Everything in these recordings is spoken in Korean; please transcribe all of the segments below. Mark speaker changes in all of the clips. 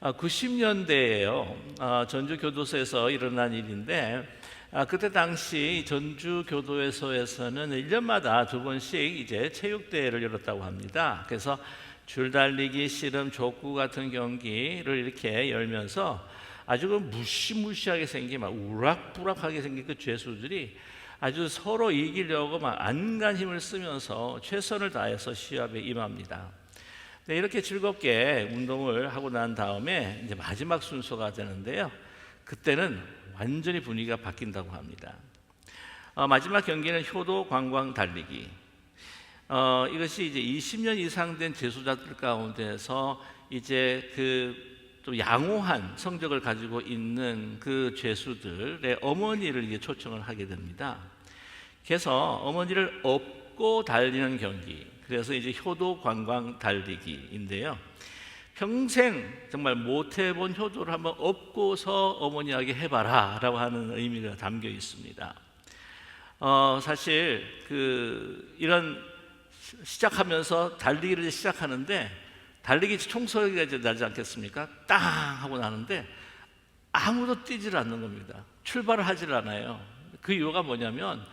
Speaker 1: 90년대에요. 전주 교도소에서 일어난 일인데, 그때 당시 전주 교도소에서는 1년마다 두 번씩 이제 체육대회를 열었다고 합니다. 그래서 줄달리기, 씨름, 족구 같은 경기를 이렇게 열면서 아주 그 무시무시하게 생긴, 막 우락부락하게 생긴 그 죄수들이 아주 서로 이기려고 막 안간 힘을 쓰면서 최선을 다해서 시합에 임합니다. 네, 이렇게 즐겁게 운동을 하고 난 다음에 이제 마지막 순서가 되는데요. 그때는 완전히 분위기가 바뀐다고 합니다. 마지막 경기는 효도 관광 달리기. 이것이 이제 20년 이상 된 재소자들 가운데서 이제 좀 양호한 성적을 가지고 있는 그 죄수들의 어머니를 이제 초청을 하게 됩니다. 그래서 어머니를 업고 달리는 경기, 그래서 이제 효도 관광 달리기인데요. 평생 정말 못 해본 효도를 한번 업고서 어머니에게 해봐라 라고 하는 의미가 담겨 있습니다. 사실 이런 시작하면서 달리기를 시작하는데 달리기 총소리가 이제 나지 않겠습니까? 땅 하고 나는데 아무도 뛰질 않는 겁니다. 출발을 하질 않아요. 그 이유가 뭐냐면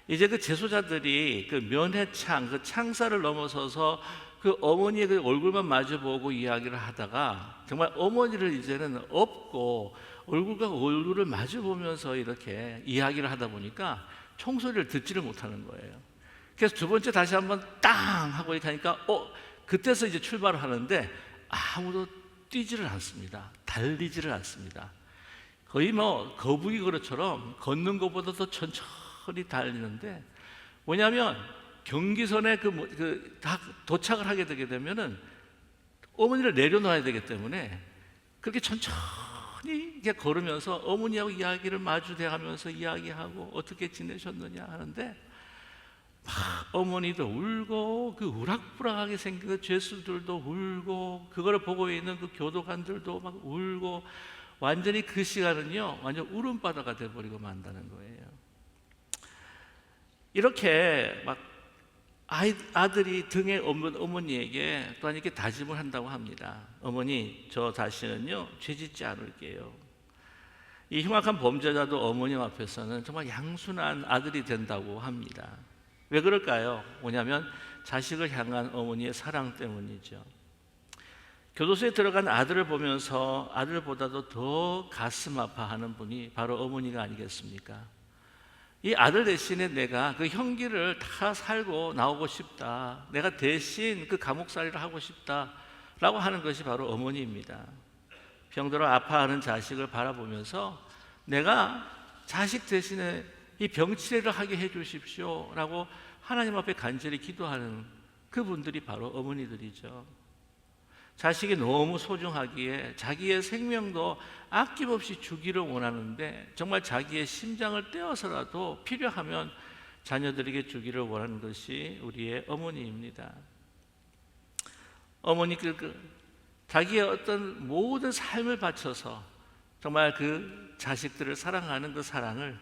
Speaker 1: 이제 그 재소자들이 그 면회창, 그 창살을 넘어서서 그 어머니의 그 얼굴만 마주보고 이야기를 하다가 정말 어머니를 이제는 업고 얼굴과 얼굴을 마주보면서 이렇게 이야기를 하다 보니까 총소리를 듣지를 못하는 거예요. 그래서 두 번째 다시 한번 땅 하고 이렇게 하니까 그때서 이제 출발을 하는데 아무도 뛰지를 않습니다. 달리지를 않습니다. 거의 뭐 거북이 걸음처럼 걷는 것보다 더 천천히 달리는데, 뭐냐면 경기선에 다 도착을 하게 되게 되면은 어머니를 내려놔야 되기 때문에 그렇게 천천히 이렇게 걸으면서 어머니하고 이야기를 마주대하면서 이야기하고 어떻게 지내셨느냐 하는데, 막 어머니도 울고 그 우락부락하게 생긴 그 죄수들도 울고 그거를 보고 있는 그 교도관들도 막 울고, 완전히 그 시간은요 완전 울음바다가 돼버리고 만다는 거예요. 이렇게 막 아들이 등에 업는 어머니에게 또한 이렇게 다짐을 한다고 합니다. 어머니, 저 다시는요 죄 짓지 않을게요. 이 흉악한 범죄자도 어머님 앞에서는 정말 양순한 아들이 된다고 합니다. 왜 그럴까요? 뭐냐면 자식을 향한 어머니의 사랑 때문이죠. 교도소에 들어간 아들을 보면서 아들보다도 더 가슴 아파하는 분이 바로 어머니가 아니겠습니까? 이 아들 대신에 내가 그 형기를 다 살고 나오고 싶다, 내가 대신 그 감옥살이를 하고 싶다라고 하는 것이 바로 어머니입니다. 병들어 아파하는 자식을 바라보면서 내가 자식 대신에 이 병치레를 하게 해주십시오 라고 하나님 앞에 간절히 기도하는 그분들이 바로 어머니들이죠. 자식이 너무 소중하기에 자기의 생명도 아낌없이 주기를 원하는데, 정말 자기의 심장을 떼어서라도 필요하면 자녀들에게 주기를 원하는 것이 우리의 어머니입니다. 어머니 자기의 어떤 모든 삶을 바쳐서 정말 그 자식들을 사랑하는 그 사랑을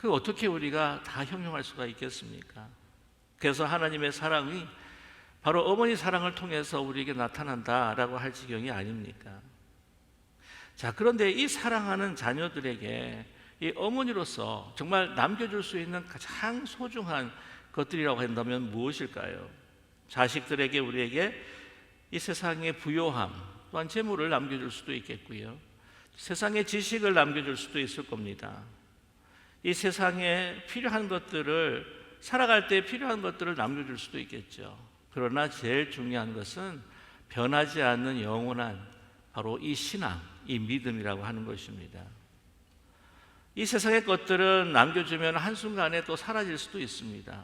Speaker 1: 어떻게 우리가 다 형용할 수가 있겠습니까? 그래서 하나님의 사랑이 바로 어머니 사랑을 통해서 우리에게 나타난다라고 할 지경이 아닙니까? 자, 그런데 이 사랑하는 자녀들에게 이 어머니로서 정말 남겨줄 수 있는 가장 소중한 것들이라고 한다면 무엇일까요? 자식들에게, 우리에게 이 세상의 부요함, 또한 재물을 남겨줄 수도 있겠고요, 세상의 지식을 남겨줄 수도 있을 겁니다. 이 세상에 필요한 것들을, 살아갈 때 필요한 것들을 남겨줄 수도 있겠죠. 그러나 제일 중요한 것은 변하지 않는 영원한 바로 이 신앙, 이 믿음이라고 하는 것입니다. 이 세상의 것들은 남겨주면 한순간에 또 사라질 수도 있습니다.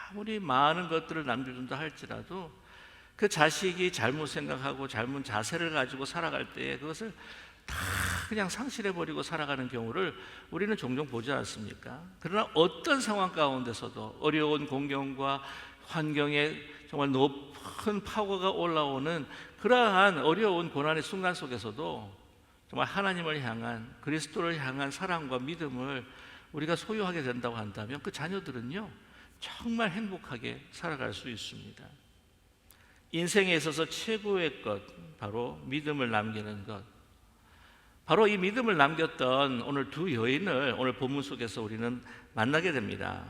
Speaker 1: 아무리 많은 것들을 남겨준다 할지라도 그 자식이 잘못 생각하고 잘못 자세를 가지고 살아갈 때 그것을 다 그냥 상실해버리고 살아가는 경우를 우리는 종종 보지 않습니까? 그러나 어떤 상황 가운데서도 어려운 공경과 환경에 정말 높은 파워가 올라오는 그러한 어려운 고난의 순간 속에서도 정말 하나님을 향한, 그리스도를 향한 사랑과 믿음을 우리가 소유하게 된다고 한다면 그 자녀들은요 정말 행복하게 살아갈 수 있습니다. 인생에 있어서 최고의 것, 바로 믿음을 남기는 것. 바로 이 믿음을 남겼던 오늘 두 여인을 오늘 본문 속에서 우리는 만나게 됩니다.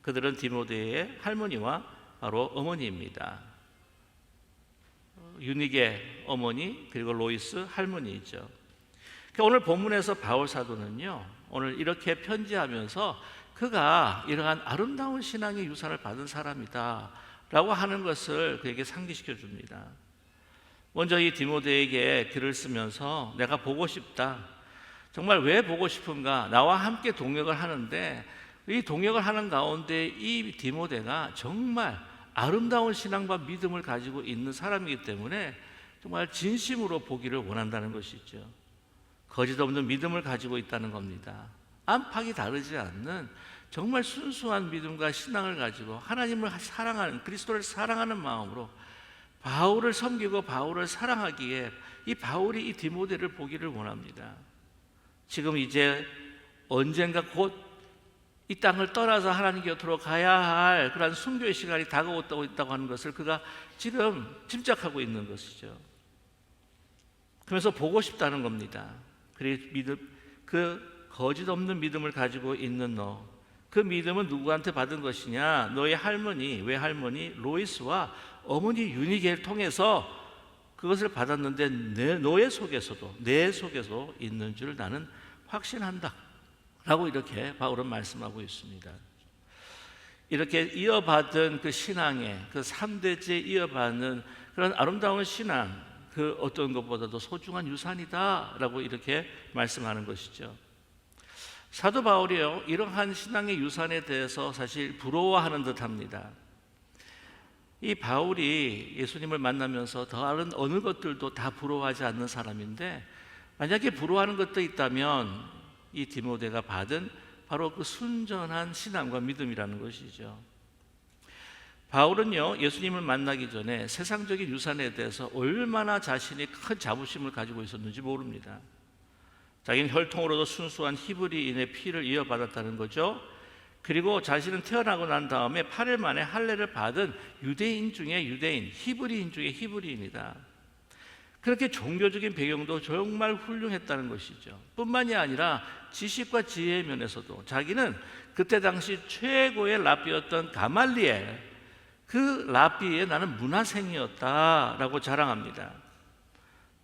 Speaker 1: 그들은 디모데의 할머니와 바로 어머니입니다. 유니게 어머니 그리고 로이스 할머니이죠. 그러니까 오늘 본문에서 바울 사도는요, 오늘 이렇게 편지하면서 그가 이러한 아름다운 신앙의 유산을 받은 사람이다 라고 하는 것을 그에게 상기시켜 줍니다. 먼저 이 디모데에게 글을 쓰면서 내가 보고 싶다. 정말 왜 보고 싶은가? 나와 함께 동역을 하는데 이 동역을 하는 가운데 이 디모데가 정말 아름다운 신앙과 믿음을 가지고 있는 사람이기 때문에 정말 진심으로 보기를 원한다는 것이죠. 거짓 없는 믿음을 가지고 있다는 겁니다. 안팎이 다르지 않는 정말 순수한 믿음과 신앙을 가지고 하나님을 사랑하는, 그리스도를 사랑하는 마음으로 바울을 섬기고 바울을 사랑하기에 이 바울이 이 디모데를 보기를 원합니다. 지금 이제 언젠가 곧 이 땅을 떠나서 하나님 곁으로 가야 할 그런 순교의 시간이 다가오고 있다고 하는 것을 그가 지금 짐작하고 있는 것이죠. 그래서 보고 싶다는 겁니다. 그 거짓 없는 믿음을 가지고 있는 너, 그 믿음은 누구한테 받은 것이냐? 너의 할머니, 외할머니 로이스와 어머니 유니게를 통해서 그것을 받았는데 너의 속에서도, 내 속에서 있는 줄 나는 확신한다 라고 이렇게 바울은 말씀하고 있습니다. 이렇게 이어받은 그 신앙의 그 3대째 이어받는 그런 아름다운 신앙, 그 어떤 것보다도 소중한 유산이다 라고 이렇게 말씀하는 것이죠. 사도 바울이요, 이러한 신앙의 유산에 대해서 사실 부러워하는 듯 합니다. 이 바울이 예수님을 만나면서 다른 어느 것들도 다 부러워하지 않는 사람인데, 만약에 부러워하는 것도 있다면 이 디모데가 받은 바로 그 순전한 신앙과 믿음이라는 것이죠. 바울은요, 예수님을 만나기 전에 세상적인 유산에 대해서 얼마나 자신이 큰 자부심을 가지고 있었는지 모릅니다. 자기는 혈통으로도 순수한 히브리인의 피를 이어받았다는 거죠. 그리고 자신은 태어나고 난 다음에 8일 만에 할례를 받은 유대인 중에 유대인, 히브리인 중에 히브리인이다. 그렇게 종교적인 배경도 정말 훌륭했다는 것이죠. 뿐만이 아니라 지식과 지혜의 면에서도 자기는 그때 당시 최고의 랍비였던 가말리엘, 그 랍비의 나는 문화생이었다라고 자랑합니다.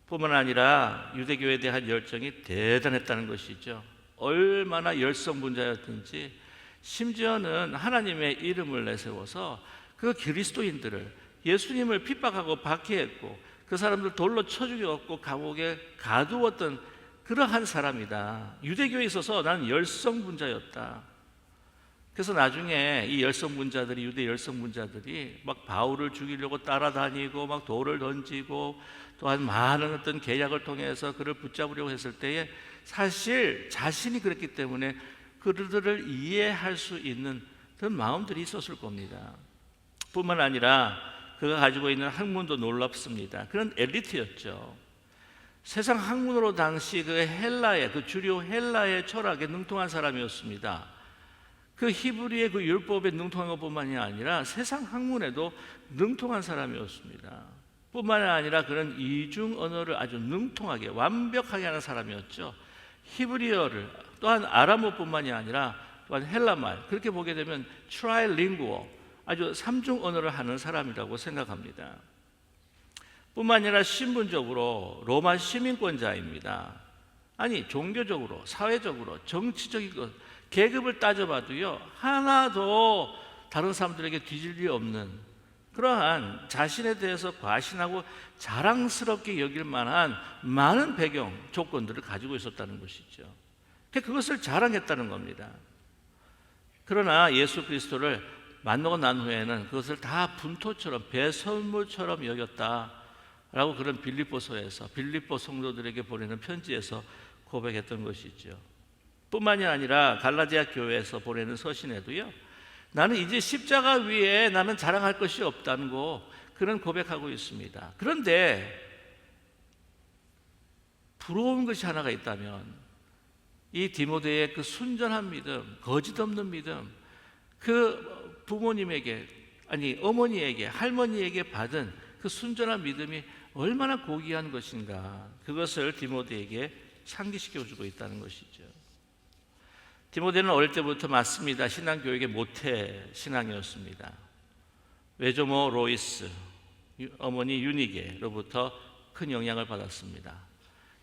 Speaker 1: 뿐만 아니라 유대교에 대한 열정이 대단했다는 것이죠. 얼마나 열성분자였든지 심지어는 하나님의 이름을 내세워서 그 그리스도인들을, 예수님을 핍박하고 박해했고 그 사람들 돌로 쳐 죽였고 감옥에 가두었던 그러한 사람이다. 유대교에 있어서 나는 열성분자였다. 그래서 나중에 이 열성분자들이, 유대 열성분자들이 막 바울을 죽이려고 따라다니고 막 돌을 던지고 또한 많은 어떤 계략을 통해서 그를 붙잡으려고 했을 때에 사실 자신이 그랬기 때문에 그들을 이해할 수 있는 그런 마음들이 있었을 겁니다. 뿐만 아니라 그가 가지고 있는 학문도 놀랍습니다. 그런 엘리트였죠. 세상 학문으로 당시 그 헬라의, 그 주류 헬라의 철학에 능통한 사람이었습니다. 그 히브리의 그 율법에 능통한 것뿐만이 아니라 세상 학문에도 능통한 사람이었습니다. 뿐만 아니라 그런 이중 언어를 아주 능통하게 완벽하게 하는 사람이었죠. 히브리어를 또한 아람어뿐만이 아니라 또한 헬라말, 그렇게 보게 되면 트라이링구어, 아주 삼중 언어를 하는 사람이라고 생각합니다. 뿐만 아니라 신분적으로 로마 시민권자입니다. 아니 종교적으로, 사회적으로, 정치적인 것, 계급을 따져봐도요 하나도 다른 사람들에게 뒤질 리 없는 그러한 자신에 대해서 과신하고 자랑스럽게 여길 만한 많은 배경, 조건들을 가지고 있었다는 것이죠. 그것을 자랑했다는 겁니다. 그러나 예수 그리스도를 만나고 난 후에는 그것을 다 분토처럼, 배설물처럼 여겼다라고 그런 빌립보서에서, 빌립보 성도들에게 보내는 편지에서 고백했던 것이죠. 뿐만이 아니라 갈라디아 교회에서 보내는 서신에도요 나는 이제 십자가 위에 나는 자랑할 것이 없다는 거, 그런 고백하고 있습니다. 그런데 부러운 것이 하나가 있다면 이 디모데의 그 순전한 믿음, 거짓 없는 믿음, 그 부모님에게, 아니 어머니에게, 할머니에게 받은 그 그 순전한 믿음이 얼마나 고귀한 것인가, 그것을 디모데에게 상기시켜주고 있다는 것이죠. 디모데는 어릴 때부터 맞습니다. 신앙교육의 모태 신앙이었습니다. 외조모 로이스, 어머니 유니게로부터 큰 영향을 받았습니다.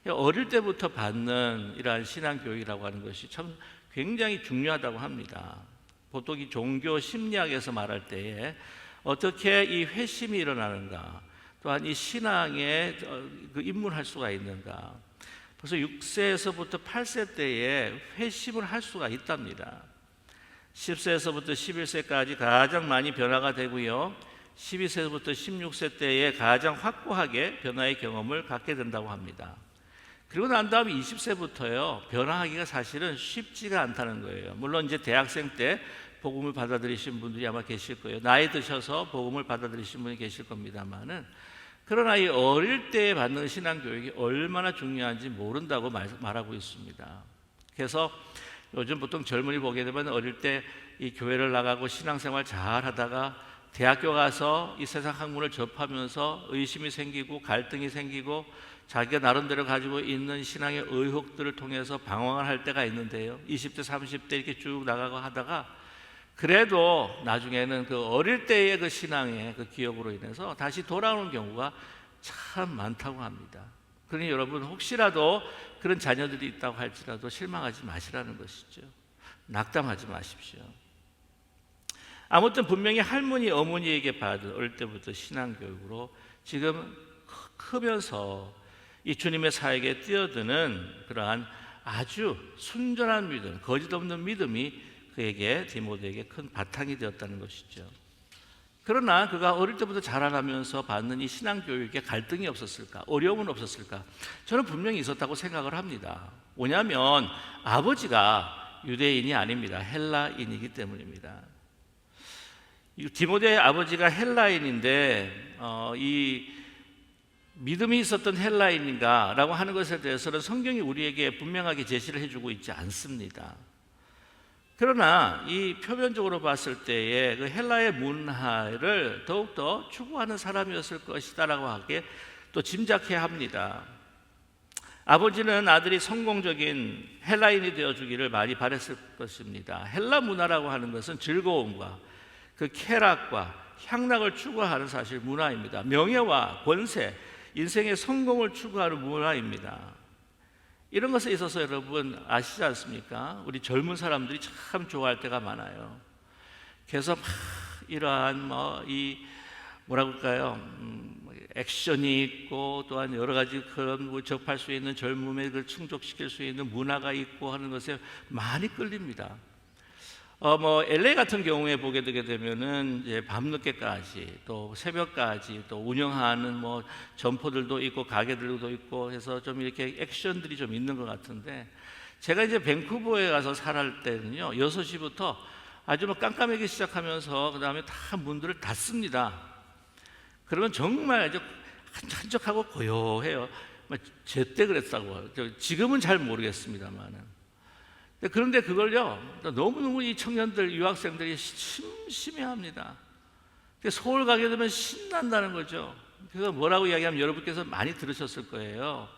Speaker 1: 어릴 때부터 받는 이러한 신앙교육이라고 하는 것이 참 굉장히 중요하다고 합니다. 보통 이 종교 심리학에서 말할 때에 어떻게 이 회심이 일어나는가, 또한 이 신앙에 입문할 수가 있는가, 벌써 6세에서부터 8세 때에 회심을 할 수가 있답니다. 10세에서부터 11세까지 가장 많이 변화가 되고요, 12세부터 16세 때에 가장 확고하게 변화의 경험을 갖게 된다고 합니다. 그리고 난 다음 20세부터요, 변화하기가 사실은 쉽지가 않다는 거예요. 물론 이제 대학생 때 복음을 받아들이신 분들이 아마 계실 거예요. 나이 드셔서 복음을 받아들이신 분이 계실 겁니다만은, 그러나 이 어릴 때 받는 신앙교육이 얼마나 중요한지 모른다고 말하고 있습니다. 그래서 요즘 보통 젊은이 보게 되면 어릴 때 이 교회를 나가고 신앙생활 잘 하다가 대학교 가서 이 세상 학문을 접하면서 의심이 생기고 갈등이 생기고 자기가 나름대로 가지고 있는 신앙의 의혹들을 통해서 방황을 할 때가 있는데요, 20대 30대 이렇게 쭉 나가고 하다가 그래도 나중에는 그 어릴 때의 그 신앙의 그 기억으로 인해서 다시 돌아오는 경우가 참 많다고 합니다. 그러니 여러분, 혹시라도 그런 자녀들이 있다고 할지라도 실망하지 마시라는 것이죠. 낙담하지 마십시오. 아무튼 분명히 할머니, 어머니에게 받은 어릴 때부터 신앙교육으로 지금 크면서 이 주님의 사역에 뛰어드는 그러한 아주 순전한 믿음, 거짓 없는 믿음이 그에게, 디모데에게 큰 바탕이 되었다는 것이죠. 그러나 그가 어릴 때부터 자라나면서 받는 이 신앙교육에 갈등이 없었을까? 어려움은 없었을까? 저는 분명히 있었다고 생각을 합니다. 뭐냐면 아버지가 유대인이 아닙니다. 헬라인이기 때문입니다. 디모데의 아버지가 헬라인인데 이 믿음이 있었던 헬라인인가 라고 하는 것에 대해서는 성경이 우리에게 분명하게 제시를 해주고 있지 않습니다. 그러나 이 표면적으로 봤을 때에 그 헬라의 문화를 더욱더 추구하는 사람이었을 것이다라고 하게 또 짐작해야 합니다. 아버지는 아들이 성공적인 헬라인이 되어주기를 많이 바랬을 것입니다. 헬라 문화라고 하는 것은 즐거움과 그 쾌락과 향락을 추구하는 사실 문화입니다. 명예와 권세, 인생의 성공을 추구하는 문화입니다. 이런 것에 있어서 여러분 아시지 않습니까? 우리 젊은 사람들이 참 좋아할 때가 많아요. 그래서 막 이러한 뭐라고 할까요? 액션이 있고 또한 여러 가지 그런 접할 수 있는 젊음에 그걸 충족시킬 수 있는 문화가 있고 하는 것에 많이 끌립니다. LA 같은 경우에 보게 되게 되면은 이제 밤늦게까지 또 새벽까지 또 운영하는 점포들도 있고 가게들도 있고 해서 좀 이렇게 액션들이 좀 있는 것 같은데, 제가 이제 밴쿠버에 가서 살할 때는요, 6시부터 아주 깜깜하게 시작하면서 그 다음에 다 문들을 닫습니다. 그러면 정말 이제 한적하고 고요해요. 제때 그랬다고. 지금은 잘 모르겠습니다만은. 그런데 그걸요, 너무너무 이 청년들, 유학생들이 심심해합니다. 서울 가게 되면 신난다는 거죠. 그래서 뭐라고 이야기하면 여러분께서 많이 들으셨을 거예요.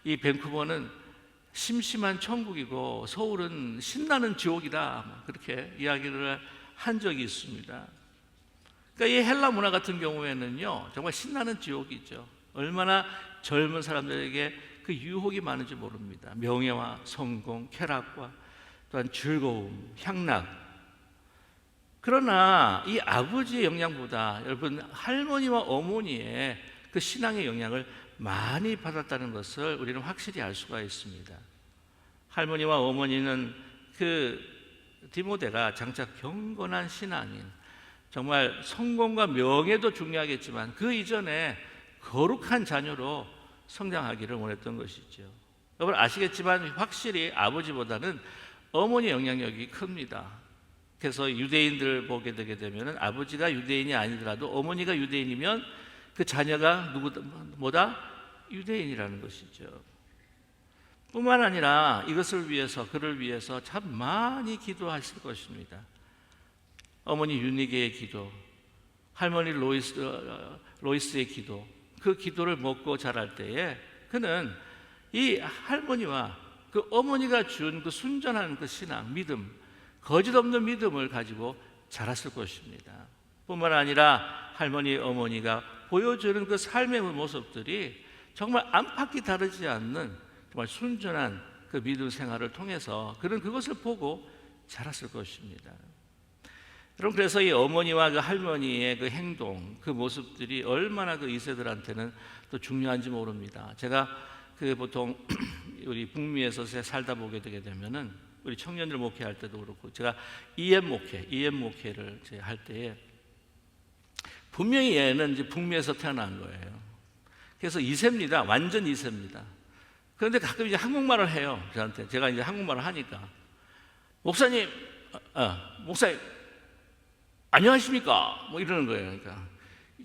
Speaker 1: 이 밴쿠버는 심심한 천국이고 서울은 신나는 지옥이다, 그렇게 이야기를 한 적이 있습니다. 그러니까 이 헬라 문화 같은 경우에는요, 정말 신나는 지옥이죠. 얼마나 젊은 사람들에게 그 유혹이 많은지 모릅니다. 명예와 성공, 쾌락과 또한 즐거움, 향락. 그러나 이 아버지의 영향보다 여러분 할머니와 어머니의 그 신앙의 영향을 많이 받았다는 것을 우리는 확실히 알 수가 있습니다. 할머니와 어머니는 그 디모데가 장차 경건한 신앙인, 정말 성공과 명예도 중요하겠지만 그 이전에 거룩한 자녀로 성장하기를 원했던 것이죠. 여러분 아시겠지만 확실히 아버지보다는 어머니의 영향력이 큽니다. 그래서 유대인들 보게 되게 되면 아버지가 유대인이 아니더라도 어머니가 유대인이면 그 자녀가 누구보다 유대인이라는 것이죠. 뿐만 아니라 이것을 위해서, 그를 위해서 참 많이 기도하실 것입니다. 어머니 유니게의 기도, 할머니 로이스의 기도, 그 기도를 먹고 자랄 때에 그는 이 할머니와 그 어머니가 준 그 순전한 그 신앙, 믿음, 거짓 없는 믿음을 가지고 자랐을 것입니다. 뿐만 아니라 할머니, 어머니가 보여주는 그 삶의 모습들이 정말 안팎이 다르지 않는 정말 순전한 그 믿음 생활을 통해서 그는 그것을 보고 자랐을 것입니다. 여러분, 그래서 이 어머니와 그 할머니의 그 행동, 그 모습들이 얼마나 그 2세들한테는 또 중요한지 모릅니다. 제가 그 보통 우리 북미에서 살다 보게 되게 되면은 우리 청년들 목회할 때도 그렇고 제가 EM 목회를 할 때에 분명히 얘는 이제 북미에서 태어난 거예요. 그래서 2세입니다. 완전 2세입니다. 그런데 가끔 이제 한국말을 해요. 저한테. 제가 이제 한국말을 하니까 목사님, 안녕하십니까? 뭐 이러는 거예요. 그러니까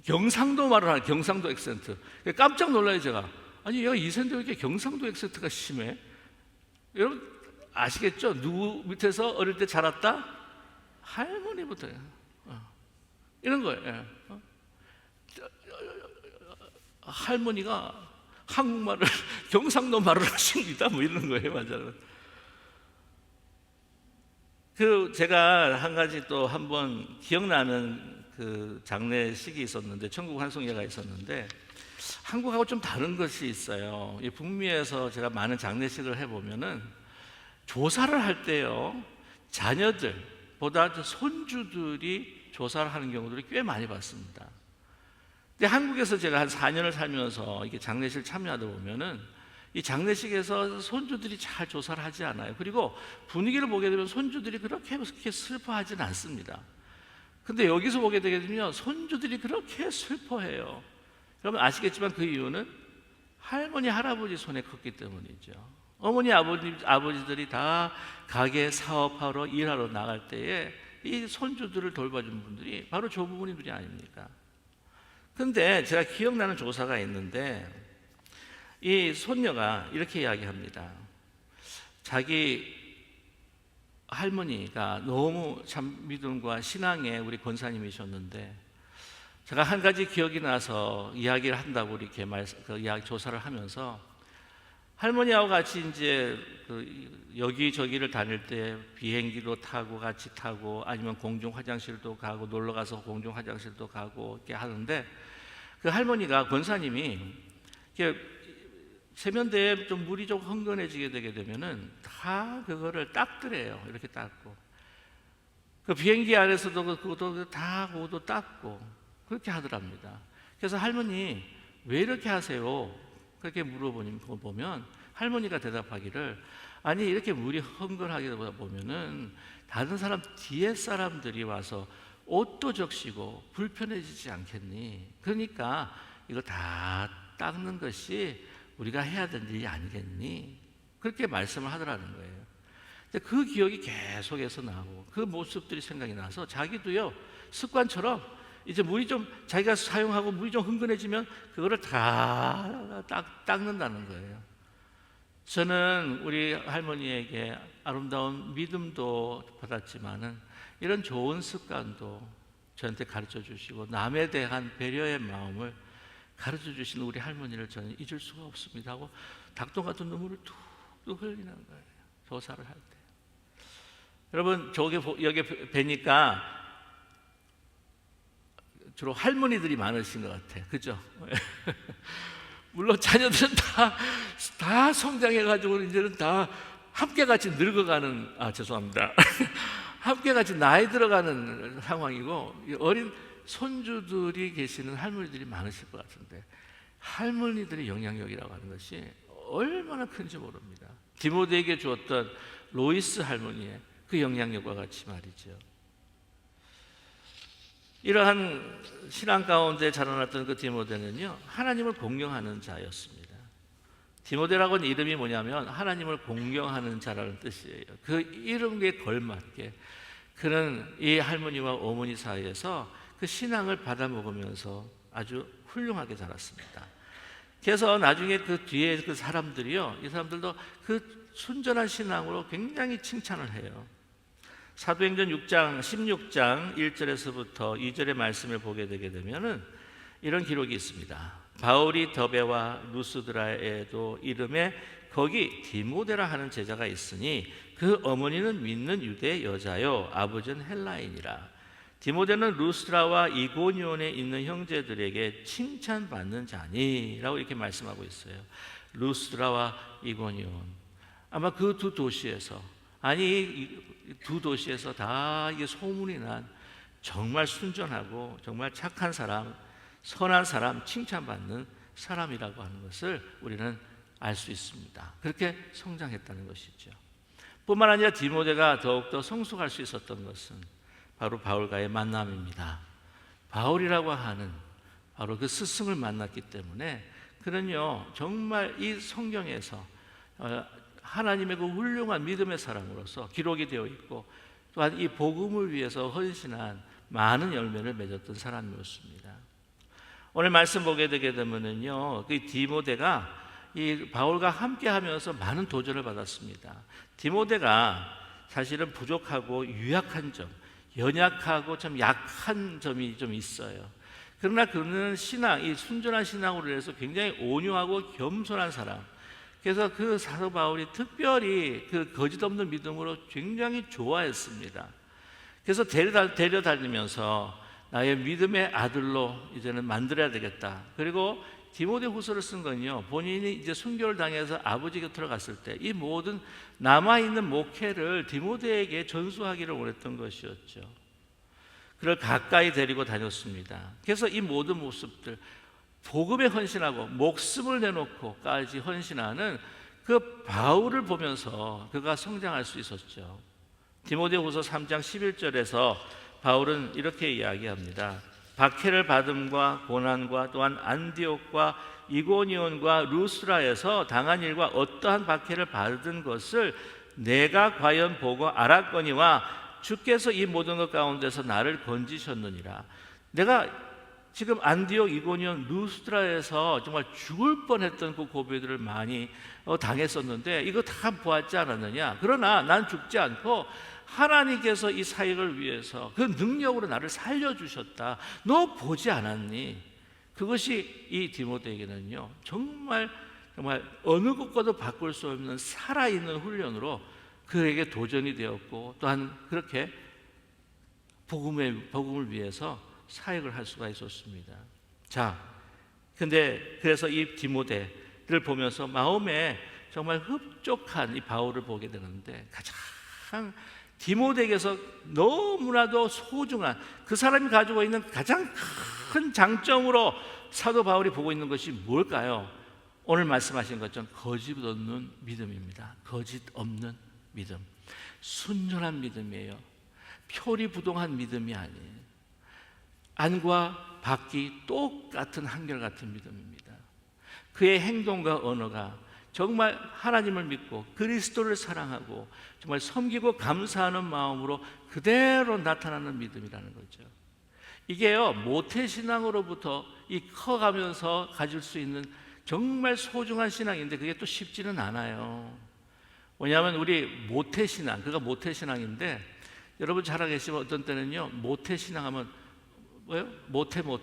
Speaker 1: 경상도 말을 하는 경상도 액센트. 깜짝 놀라요, 제가. 아니, 얘가 2세인데 왜 이렇게 경상도 액센트가 심해? 여러분 아시겠죠? 누구 밑에서 어릴 때 자랐다? 할머니부터요. 이런 거예요. 할머니가 한국말을 경상도 말을 하십니다. 뭐 이런 거예요, 맞아요. 그 제가 한 가지 또 한번 기억나는 그 장례식이 있었는데, 천국 환송회가 있었는데 한국하고 좀 다른 것이 있어요. 이 북미에서 제가 많은 장례식을 해보면은 조사를 할 때요, 자녀들보다 손주들이 조사를 하는 경우들이 꽤 많이 봤습니다. 근데 한국에서 제가 한 4년을 살면서 이렇게 장례식을 참여하다 보면은 이 장례식에서 손주들이 잘 조사를 하지 않아요. 그리고 분위기를 보게 되면 손주들이 그렇게 슬퍼하진 않습니다. 근데 여기서 보게 되게 되면 손주들이 그렇게 슬퍼해요. 여러분 아시겠지만 그 이유는 할머니, 할아버지 손에 컸기 때문이죠. 어머니, 아버지들이 다 가게 사업하러 일하러 나갈 때에 이 손주들을 돌봐준 분들이 바로 조부모님들이 아닙니까? 근데 제가 기억나는 조사가 있는데 이 손녀가 이렇게 이야기합니다. 자기 할머니가 너무 참 믿음과 신앙의 우리 권사님이셨는데 제가 한 가지 기억이 나서 이야기를 한다고 이렇게 이야기 조사를 하면서 할머니하고 같이 이제 여기저기를 다닐 때 비행기도 타고 같이 타고 아니면 공중 화장실도 가고 놀러 가서 공중 화장실도 가고 이렇게 하는데 그 할머니가 권사님이 이렇게 세면대에 좀 물이 좀 흥건해지게 되게 되면은 다 그거를 닦더래요. 이렇게 닦고 그 비행기 안에서도 그것도 다 그것도 닦고 그렇게 하더랍니다. 그래서 할머니 왜 이렇게 하세요? 그렇게 물어보면 할머니가 대답하기를 아니 이렇게 물이 흥건하게 보면은 다른 사람 뒤에 사람들이 와서 옷도 적시고 불편해지지 않겠니? 그러니까 이거 다 닦는 것이 우리가 해야 되는 일이 아니겠니? 그렇게 말씀을 하더라는 거예요. 근데 그 기억이 계속해서 나고 그 모습들이 생각이 나서 자기도요 습관처럼 이제 물이 좀 자기가 사용하고 물이 좀 흥건해지면 그거를 다 닦는다는 거예요. 저는 우리 할머니에게 아름다운 믿음도 받았지만은 이런 좋은 습관도 저한테 가르쳐 주시고 남에 대한 배려의 마음을 가르쳐 주신 우리 할머니를 저는 잊을 수가 없습니다 하고 닭똥 같은 눈물을 툭툭 흘리는 거예요. 조사를 할 때. 여러분 여기 뵈니까 주로 할머니들이 많으신 것 같아요. 그죠? 물론 자녀들은 다 성장해가지고 이제는 다 함께 같이 늙어가는, 죄송합니다. 함께 같이 나이 들어가는 상황이고 어린 손주들이 계시는 할머니들이 많으실 것 같은데 할머니들의 영향력이라고 하는 것이 얼마나 큰지 모릅니다. 디모데에게 주었던 로이스 할머니의 그 영향력과 같이 말이죠. 이러한 신앙 가운데 자라났던 그 디모데는요 하나님을 공경하는 자였습니다. 디모데라고는 이름이 뭐냐면 하나님을 공경하는 자라는 뜻이에요. 그 이름에 걸맞게 그는 이 할머니와 어머니 사이에서 그 신앙을 받아 먹으면서 아주 훌륭하게 자랐습니다. 그래서 나중에 그 뒤에 그 사람들이요 이 사람들도 그 순전한 신앙으로 굉장히 칭찬을 해요. 사도행전 16장 1절에서부터 2절의 말씀을 보게 되게 되면은 이런 기록이 있습니다. 바울이 더베와 루스드라에도 이름에 거기 디모데라 하는 제자가 있으니 그 어머니는 믿는 유대 여자요 아버지는 헬라인이라. 디모데는 루스드라와 이고니온에 있는 형제들에게 칭찬받는 자니라고 이렇게 말씀하고 있어요. 루스드라와 이고니온, 아마 그 두 도시에서, 아니 이 두 도시에서 다 이게 소문이 난 정말 순전하고 정말 착한 사람, 선한 사람, 칭찬받는 사람이라고 하는 것을 우리는 알 수 있습니다. 그렇게 성장했다는 것이죠. 뿐만 아니라 디모데가 더욱더 성숙할 수 있었던 것은 바로 바울과의 만남입니다. 바울이라고 하는 바로 그 스승을 만났기 때문에 그는요 정말 이 성경에서 하나님의 그 훌륭한 믿음의 사람으로서 기록이 되어 있고, 또한 이 복음을 위해서 헌신한 많은 열매를 맺었던 사람이었습니다. 오늘 말씀 보게 되게 되면은요, 그 디모데가 이 바울과 함께하면서 많은 도전을 받았습니다. 디모데가 사실은 부족하고 유약한 점, 연약하고 참 약한 점이 좀 있어요. 그러나 그는 이 순전한 신앙으로 인해서 굉장히 온유하고 겸손한 사람. 그래서 그 사도 바울이 특별히 그 거짓 없는 믿음으로 굉장히 좋아했습니다. 그래서 데려다니면서 나의 믿음의 아들로 이제는 만들어야 되겠다. 그리고 디모데 후서를 쓴 건요, 본인이 이제 순교를 당해서 아버지 곁으로 갔을 때 이 모든 남아있는 목회를 디모데에게 전수하기를 원했던 것이었죠. 그를 가까이 데리고 다녔습니다. 그래서 이 모든 모습들, 복음에 헌신하고 목숨을 내놓고까지 헌신하는 그 바울을 보면서 그가 성장할 수 있었죠. 디모데후서 3장 11절에서 바울은 이렇게 이야기합니다. 박해를 받음과 고난과 또한 안디옥과 이고니온과 루스라에서 당한 일과 어떠한 박해를 받은 것을 내가 과연 보고 알았거니와 주께서 이 모든 것 가운데서 나를 건지셨느니라. 내가 지금 안디옥, 이고니온, 루스드라에서 정말 죽을 뻔했던 그 고비들을 많이 당했었는데 이거 다 보았지 않았느냐? 그러나 난 죽지 않고 하나님께서 이 사역을 위해서 그 능력으로 나를 살려주셨다. 너 보지 않았니? 그것이 이 디모데에게는요 정말 어느 것과도 바꿀 수 없는 살아있는 훈련으로 그에게 도전이 되었고, 또한 그렇게 복음을 위해서 사역을 할 수가 있었습니다. 자, 근데 그래서 이 디모데를 보면서 마음에 정말 흡족한 이 바울을 보게 되는데, 가장 디모데에게서 너무나도 소중한 그 사람이 가지고 있는 가장 큰 장점으로 사도 바울이 보고 있는 것이 뭘까요? 오늘 말씀하신 것처럼 거짓 없는 믿음입니다. 거짓 없는 믿음, 순전한 믿음이에요. 표리부동한 믿음이 아니에요. 안과 밖이 똑같은 한결같은 믿음입니다. 그의 행동과 언어가 정말 하나님을 믿고 그리스도를 사랑하고 정말 섬기고 감사하는 마음으로 그대로 나타나는 믿음이라는 거죠. 이게요 모태신앙으로부터 이 커가면서 가질 수 있는 정말 소중한 신앙인데 그게 또 쉽지는 않아요. 왜냐하면 우리 모태신앙, 그가 모태신앙인데 여러분 잘 알고 계시면 어떤 때는요 모태신앙하면 뭐요? 모태 뭐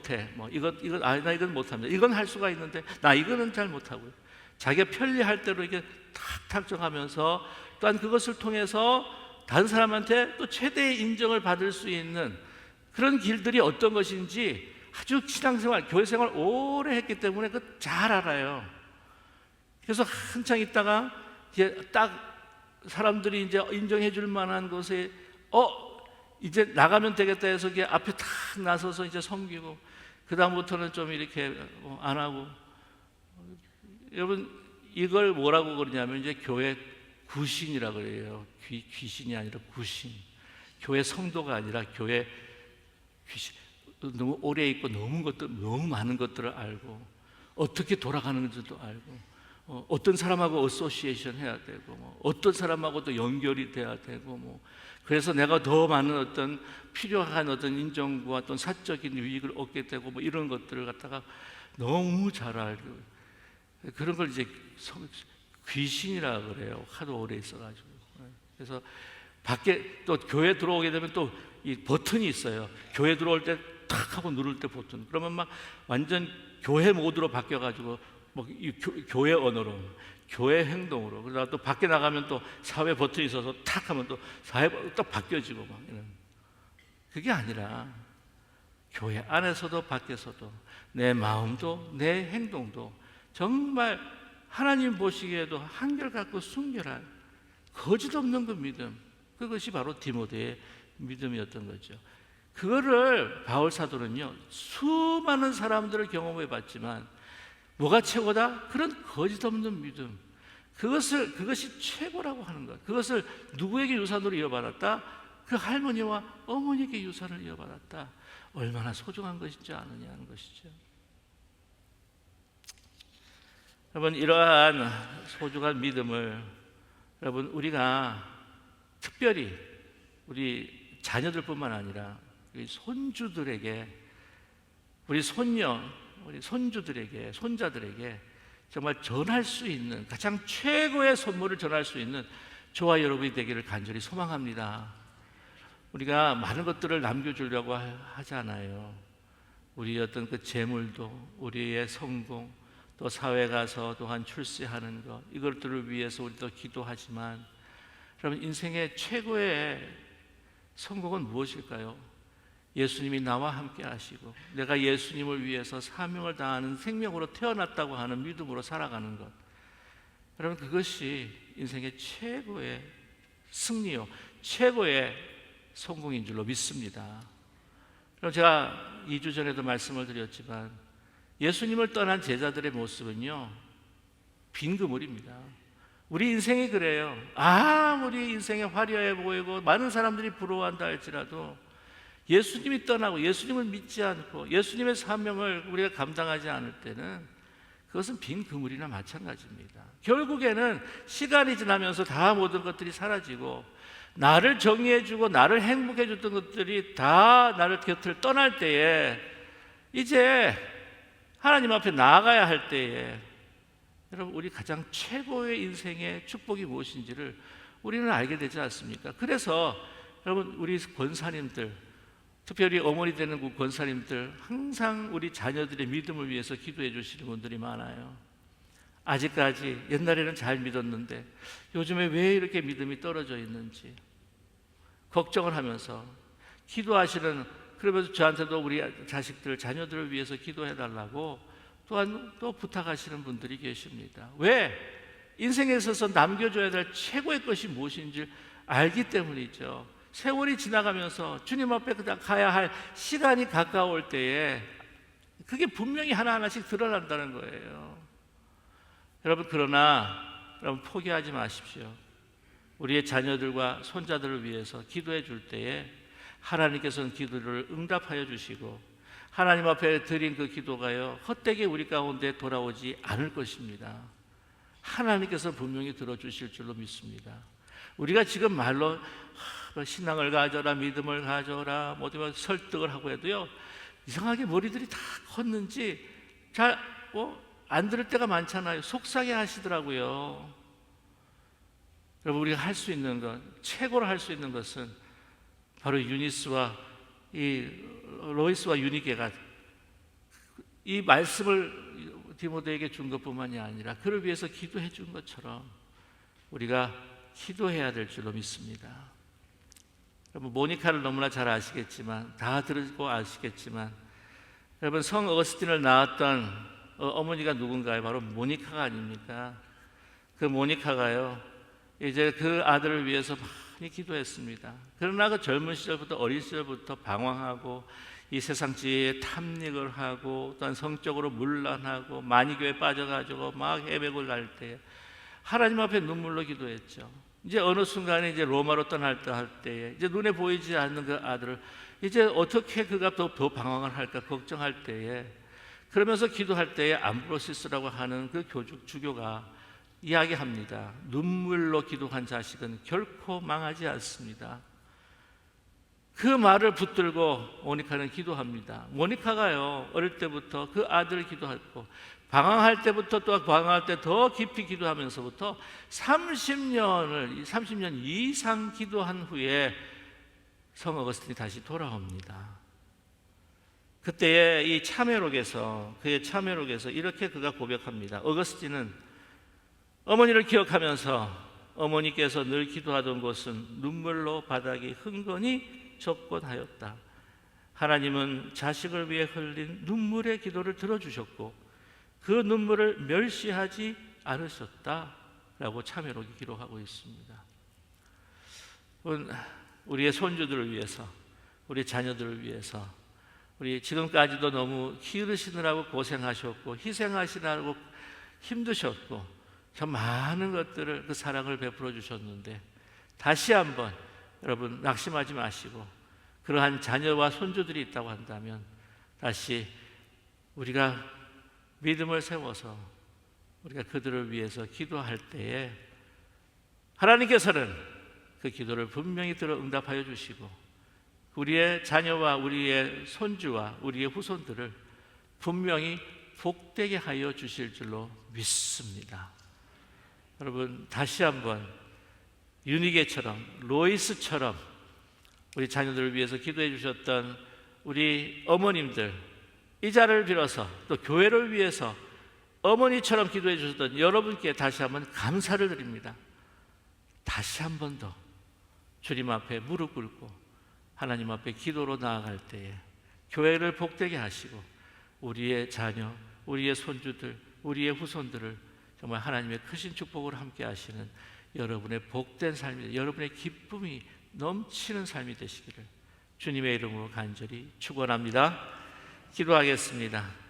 Speaker 1: 이건 나 이건 못합니다. 이건 할 수가 있는데 나 이거는 잘 못하고요. 자기가 편리할 대로 이게 탁탁 정하면서 또한 그것을 통해서 다른 사람한테 또 최대의 인정을 받을 수 있는 그런 길들이 어떤 것인지 아주 신앙생활, 교회생활 오래 했기 때문에 그 잘 알아요. 그래서 한창 있다가 이제 딱 사람들이 이제 인정해 줄 만한 것에 이제 나가면 되겠다 해서 이게 앞에 탁 나서서 이제 섬기고, 그 다음부터는 좀 이렇게 안 하고. 여러분 이걸 뭐라고 그러냐면 이제 교회 구신이라고 그래요. 귀신이 아니라 구신. 교회 성도가 아니라 교회 귀신. 너무 오래 있고 너무 많은 것들을 알고 어떻게 돌아가는지도 알고 어떤 사람하고 어소시에이션 해야 되고 어떤 사람하고도 연결이 돼야 되고 그래서 내가 더 많은 어떤 필요한 어떤 인정과 어떤 사적인 유익을 얻게 되고 이런 것들을 갖다가 너무 잘 알고, 그런 걸 이제 귀신이라 그래요. 하도 오래 있어가지고. 그래서 밖에 또 교회 들어오게 되면 또 이 버튼이 있어요. 교회 들어올 때 탁 하고 누를 때 버튼. 그러면 막 완전 교회 모드로 바뀌어가지고 뭐 이 교회 언어로, 교회 행동으로. 그러다가 또 밖에 나가면 또 사회 버튼이 있어서 탁 하면 또 사회 딱 바뀌어지고 막 이런. 그게 아니라 교회 안에서도 밖에서도 내 마음도 내 행동도 정말 하나님 보시기에도 한결같고 순결한 거짓 없는 그 믿음, 그것이 바로 디모데의 믿음이었던 거죠. 그거를 바울 사도는요 수많은 사람들을 경험해 봤지만 뭐가 최고다? 그런 거짓 없는 믿음, 그것이 최고라고 하는 것. 그것을 누구에게 유산으로 이어받았다? 그 할머니와 어머니에게 유산을 이어받았다. 얼마나 소중한 것인지 아느냐 하는 것이죠. 여러분, 이러한 소중한 믿음을 여러분 우리가 특별히 우리 자녀들뿐만 아니라 우리 손주들에게, 우리 손녀, 우리 손주들에게, 손자들에게 정말 전할 수 있는 가장 최고의 선물을 전할 수 있는 저와 여러분이 되기를 간절히 소망합니다. 우리가 많은 것들을 남겨주려고 하잖아요. 우리 어떤 그 재물도, 우리의 성공, 또 사회 가서 또한 출세하는 것, 이것들을 위해서 우리도 기도하지만 여러분, 인생의 최고의 성공은 무엇일까요? 예수님이 나와 함께 하시고 내가 예수님을 위해서 사명을 다하는 생명으로 태어났다고 하는 믿음으로 살아가는 것. 여러분, 그것이 인생의 최고의 승리요, 최고의 성공인 줄로 믿습니다. 그럼 제가 2주 전에도 말씀을 드렸지만 예수님을 떠난 제자들의 모습은요 빈 그물입니다. 우리 인생이 그래요. 아무리 인생이 화려해 보이고 많은 사람들이 부러워한다 할지라도 예수님이 떠나고 예수님을 믿지 않고 예수님의 사명을 우리가 감당하지 않을 때는 그것은 빈 그물이나 마찬가지입니다. 결국에는 시간이 지나면서 다 모든 것들이 사라지고 나를 정의해주고 나를 행복해줬던 것들이 다 나를 곁을 떠날 때에 이제 하나님 앞에 나아가야 할 때에 여러분, 우리 가장 최고의 인생의 축복이 무엇인지를 우리는 알게 되지 않습니까? 그래서 여러분, 우리 권사님들, 특별히 어머니 되는 그 권사님들, 항상 우리 자녀들의 믿음을 위해서 기도해 주시는 분들이 많아요. 아직까지 옛날에는 잘 믿었는데 요즘에 왜 이렇게 믿음이 떨어져 있는지 걱정을 하면서 기도하시는, 그러면서 저한테도 우리 자식들, 자녀들을 위해서 기도해 달라고 또한 또 부탁하시는 분들이 계십니다. 왜? 인생에 있어서 남겨줘야 될 최고의 것이 무엇인지 알기 때문이죠. 세월이 지나가면서 주님 앞에 가야 할 시간이 가까울 때에 그게 분명히 하나하나씩 드러난다는 거예요. 여러분, 그러나 여러분 포기하지 마십시오. 우리의 자녀들과 손자들을 위해서 기도해 줄 때에 하나님께서는 기도를 응답하여 주시고 하나님 앞에 드린 그 기도가요 헛되게 우리 가운데 돌아오지 않을 것입니다. 하나님께서 분명히 들어주실 줄로 믿습니다. 우리가 지금 말로 신앙을 가져라, 믿음을 가져라, 모두 설득을 하고 해도요 이상하게 머리들이 다 컸는지 잘 안 들을 때가 많잖아요. 속상해 하시더라고요. 여러분, 우리가 할 수 있는 것, 최고로 할 수 있는 것은 바로 유니스와 이 로이스와 유니게가 이 말씀을 디모데에게 준 것뿐만이 아니라 그를 위해서 기도해 준 것처럼 우리가 기도해야 될 줄로 믿습니다. 여러분, 모니카를 너무나 잘 아시겠지만, 다 들고 아시겠지만, 여러분, 성 어거스틴을 낳았던 어머니가 누군가요? 바로 모니카가 아닙니까? 그 모니카가요 이제 그 아들을 위해서 많이 기도했습니다. 그러나 그 젊은 시절부터, 어린 시절부터 방황하고 이 세상 지혜에 탐닉을 하고 또한 성적으로 문란하고 만이교에 빠져가지고 막 헤매고 날 때 하나님 앞에 눈물로 기도했죠. 이제 어느 순간에 이제 로마로 떠날 때에 이제 눈에 보이지 않는 그 아들을 이제 어떻게 그가 더 방황을 할까 걱정할 때에, 그러면서 기도할 때에 암브로시스라고 하는 그 주교가 이야기합니다. 눈물로 기도한 자식은 결코 망하지 않습니다. 그 말을 붙들고 모니카는 기도합니다. 모니카가요 어릴 때부터 그 아들을 기도했고 방황할 때부터 또 방황할 때 더 깊이 기도하면서부터 30년 이상 기도한 후에 성 어거스틴이 다시 돌아옵니다. 그때의 이 참회록에서, 그의 참회록에서 이렇게 그가 고백합니다. 어거스틴은 어머니를 기억하면서 어머니께서 늘 기도하던 곳은 눈물로 바닥이 흥건히 젖곤하였다. 하나님은 자식을 위해 흘린 눈물의 기도를 들어주셨고 그 눈물을 멸시하지 않으셨다라고 참회록이 기록하고 있습니다. 우리의 손주들을 위해서, 우리 자녀들을 위해서, 우리 지금까지도 너무 키우시느라고 고생하셨고 희생하시느라고 힘드셨고 참 많은 것들을, 그 사랑을 베풀어 주셨는데 다시 한번 여러분 낙심하지 마시고, 그러한 자녀와 손주들이 있다고 한다면 다시 우리가 믿음을 세워서 우리가 그들을 위해서 기도할 때에 하나님께서는 그 기도를 분명히 들어 응답하여 주시고 우리의 자녀와 우리의 손주와 우리의 후손들을 분명히 복되게 하여 주실 줄로 믿습니다. 여러분 다시 한번 유니게처럼, 로이스처럼 우리 자녀들을 위해서 기도해 주셨던 우리 어머님들, 이 자리를 빌어서 또 교회를 위해서 어머니처럼 기도해 주셨던 여러분께 다시 한번 감사를 드립니다. 다시 한 번 더 주님 앞에 무릎 꿇고 하나님 앞에 기도로 나아갈 때에 교회를 복되게 하시고 우리의 자녀, 우리의 손주들, 우리의 후손들을 정말 하나님의 크신 축복으로 함께 하시는 여러분의 복된 삶이, 여러분의 기쁨이 넘치는 삶이 되시기를 주님의 이름으로 간절히 축원합니다. 기도하겠습니다.